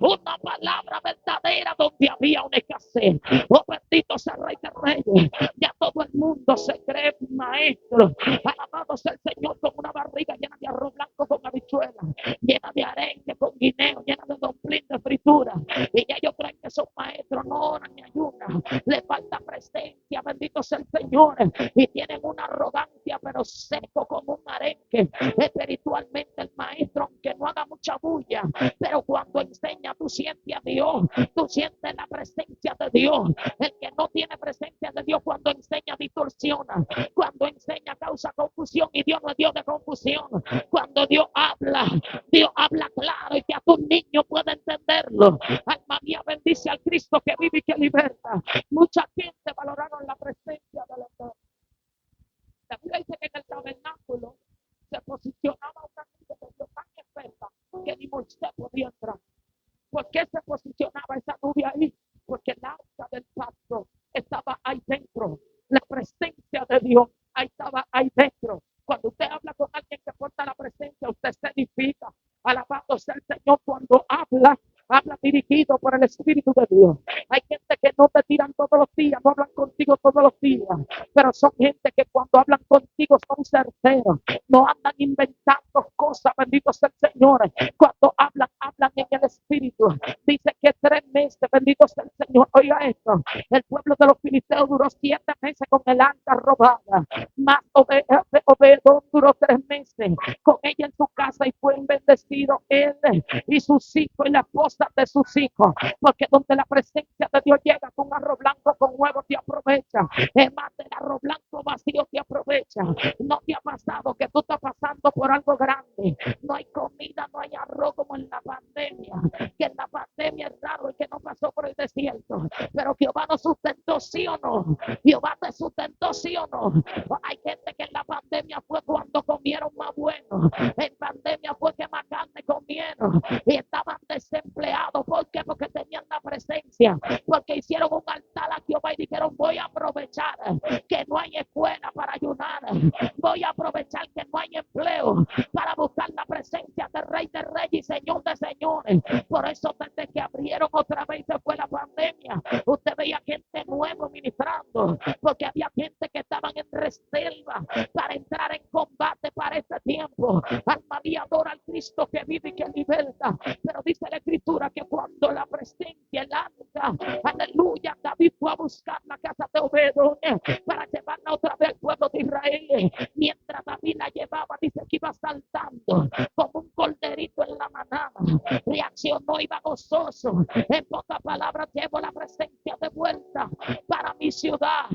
una palabra verdadera donde había una escasez. Oh, bendito sea el Rey de Reyes. Ya todo el mundo se cree maestro. Alabado sea el Señor, con una barriga llena de arroz blanco con habichuelas, llena de arenque con guineo, llena de domplín de fritura. Y ya ellos creen que son maestros, no oran ni ayunan. Le falta presencia, bendito sea el Señor. Y tienen una arrogancia, pero seco como un arenque. Espiritualmente el maestro, aunque no haga mucha bulla, pero cuando enseña tú sientes a Dios, tú sientes la presencia de Dios. El que no tiene presencia de Dios cuando enseña distorsiona, cuando enseña causa confusión, y Dios no es Dios de confusión. Cuando Dios habla claro y que a tu niño pueda entenderlo. Alma mía, bendice al Cristo que vive y que liberta. Mucha gente valoraron la presencia del Eterno. La Biblia dice que en el tabernáculo se posicionaba una nube de Dios tan experta que ni Moisés podía entrar. ¿Por qué se posicionaba esa nube ahí? Porque el arca del pacto estaba ahí dentro. La presencia de Dios estaba ahí dentro. Cuando usted habla con alguien que porta la presencia, usted se edifica. Alabado sea el Señor. Cuando habla dirigido por el Espíritu de Dios. Hay gente que no te tiran todos los días, no hablan contigo todos los días, pero son gente que cuando hablan contigo son certeros, no andan inventando cosas, bendito sea el Señor. Cuando hablan en el Espíritu. Dice que 3 meses, bendito sea el Señor. Oiga esto, el pueblo de los filisteos duró 7 meses con el arca robada, más Obededón duró 3 meses con ella en su casa y fue bendecido él y sus hijos y la esposa de sus hijos, porque donde la presencia de Dios llega, con arroz blanco con huevos te aprovecha, es más, del arroz blanco vacío te aprovecha. No te ha pasado que tú estás pasando por algo grande, no hay comida, no hay arroz como en la pandemia, que en la pandemia es raro el que no pasó por el desierto, pero Jehová nos sustentó, sí o no, Jehová te sustentó, sí o no. Hay gente que en la pandemia fue cuando comieron más bueno. En pandemia fue que más carne comieron y estaban desempleados. ¿Por qué? Porque tenían la presencia, porque hicieron un altar a Jehová y dijeron: voy a aprovechar que no hay escuela para ayunar, voy a aprovechar que no hay empleo para buscar la presencia del Rey de Reyes y Señor de Señores. Por eso desde que abrieron otra vez se fue la pandemia, usted veía gente nueva ministrando, porque había gente que estaban en reserva para entrar en combate para este tiempo. Alma mía, adora al Cristo que vive y que liberta. Pero dice la Escritura que cuando la presencia, el arca, aleluya, David fue a buscar la casa de Obed para llevarla otra vez al pueblo de Israel. Mientras David la llevaba, dice que iba saltando como un corderito en la manada. Reaccionó, iba gozoso. En pocas palabras, llevo la presencia de vuelta para mi ciudad.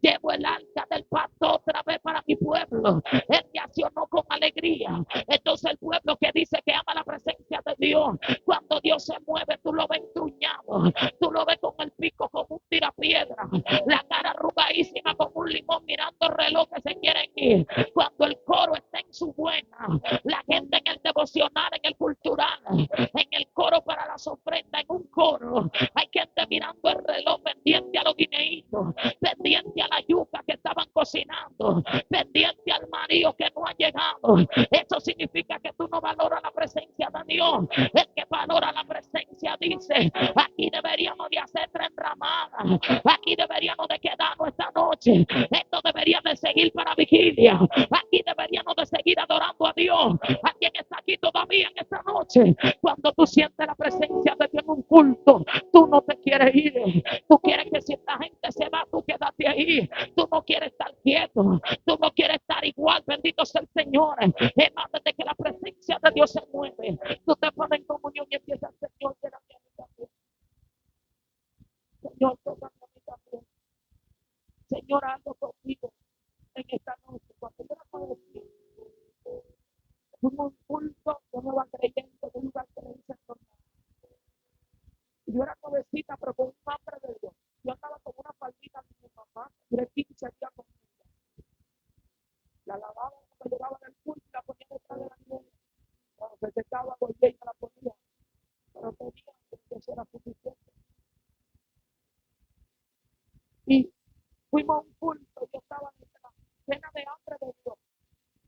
Llevo el arca del pacto otra vez para mi pueblo. Él reaccionó con alegría. Entonces el pueblo que dice que ama la presencia de Dios, cuando Dios se mueve, tú lo ves entruñado, tú lo ves con el pico como un tirapiedra, la cara arrugadísima como un limón mirando el reloj que se quieren ir. Cuando el coro está en su buena, la gente en el devocional, en el cultural, en el coro para las ofrendas, en un coro, hay gente mirando el reloj, pendiente a los guineitos, pendiente a la yuca que estaban cocinando, pendiente al marido que no ha llegado. Eso significa que tú no valoras la presencia de Dios. El que valora la presencia dice: aquí deberíamos de hacer 3 ramadas, aquí deberíamos de quedarnos esta noche, esto debería de seguir para vigilia, aquí deberíamos de seguir adorando a Dios. ¿A quién está aquí todavía en esta noche? Cuando tú sientes la presencia de Dios en un culto, tú no te quieres ir, tú quieres que si esta gente se va, tú quédate ahí, tú no quieres estar quieto, tú no quieres estar igual. Bendito sea el Señor. Es más, desde que la presencia de Dios se mueve, tú te pones en comunión y empiezas: Señor, lléname a mí también. Señor, tócame a mí también. Señor, algo conmigo en esta noche. Cuando yo la puedo decir, un culto, yo no iba creyendo, yo iba creyendo. Yo era jovencita, pero con un hambre de Dios. Yo andaba con una faldita de mi mamá, de 15 días conmigo. La lavaba cuando llegaba del culto y la ponía detrás de la niña. Cuando se secaba, volvía y me la ponía. Pero tenía que eso era suficiente. Y fuimos a un culto, yo estaba llena de hambre de Dios,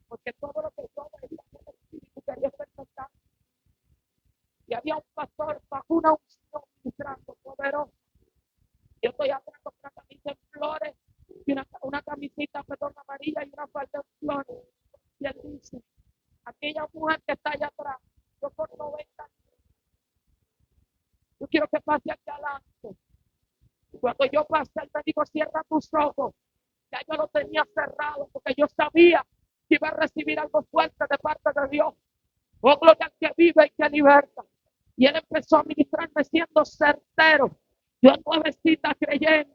porque todo lo que yo veía en el espíritu quería experimentar. Y había un pastor bajo una unción ministrando poderoso. Yo estoy atrás con una camisa en flores y una camisita, perdón, amarilla y una falda en flores. Y él dice: aquella mujer que está allá atrás, yo por 90 años, yo quiero que pase aquí adelante. Y cuando yo pasé, él me dijo: cierra tus ojos. Ya yo lo tenía cerrado porque yo sabía que iba a recibir algo fuerte de parte de Dios. Oh, gloria al que vive y que liberta. Y él empezó a ministrarme siendo certero. Yo nuevecita creyendo.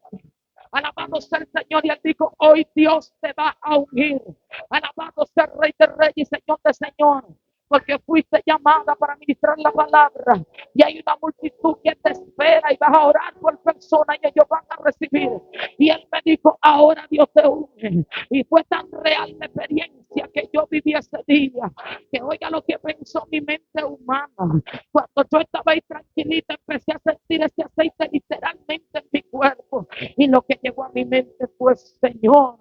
Alabado sea el Señor. Y él dijo: hoy Dios te va a ungir. Alabado sea el Rey de Reyes y Señor de Señores. Porque fuiste llamada para ministrar la palabra. Y hay una multitud que te espera y vas a orar por personas y ellos van a recibir. Y él me dijo: ahora Dios te une. Y fue tan real la experiencia que yo viví ese día, que oiga lo que pensó mi mente humana. Cuando yo estaba ahí tranquilita, empecé a sentir ese aceite literalmente en mi cuerpo. Y lo que llegó a mi mente fue: Señor,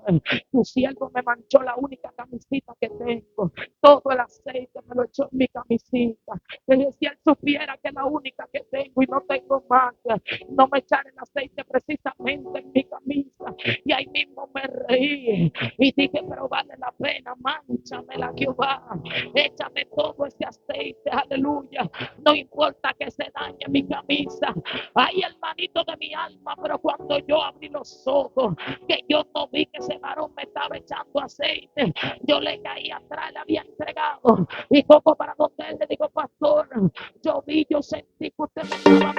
tu siervo me manchó la única camisita que tengo. Todo el aceite me lo echó en mi camisita. Pero si él supiera que es la única que tengo y no tengo más, no me echara el aceite precisamente en mi camisa. Y ahí mismo me reí y dije: pero vale la pena, mánchamela, Jehová. Échame todo ese aceite, aleluya. No importa que se dañe mi camisa. Ay, hermanito de mi alma, pero cuando yo abrí los ojos, que yo no vi que ese varón me estaba echando aceite, yo le caí atrás, le había entregado. Y poco para donde él le digo: pastor, yo vi, yo sentí que usted me estaba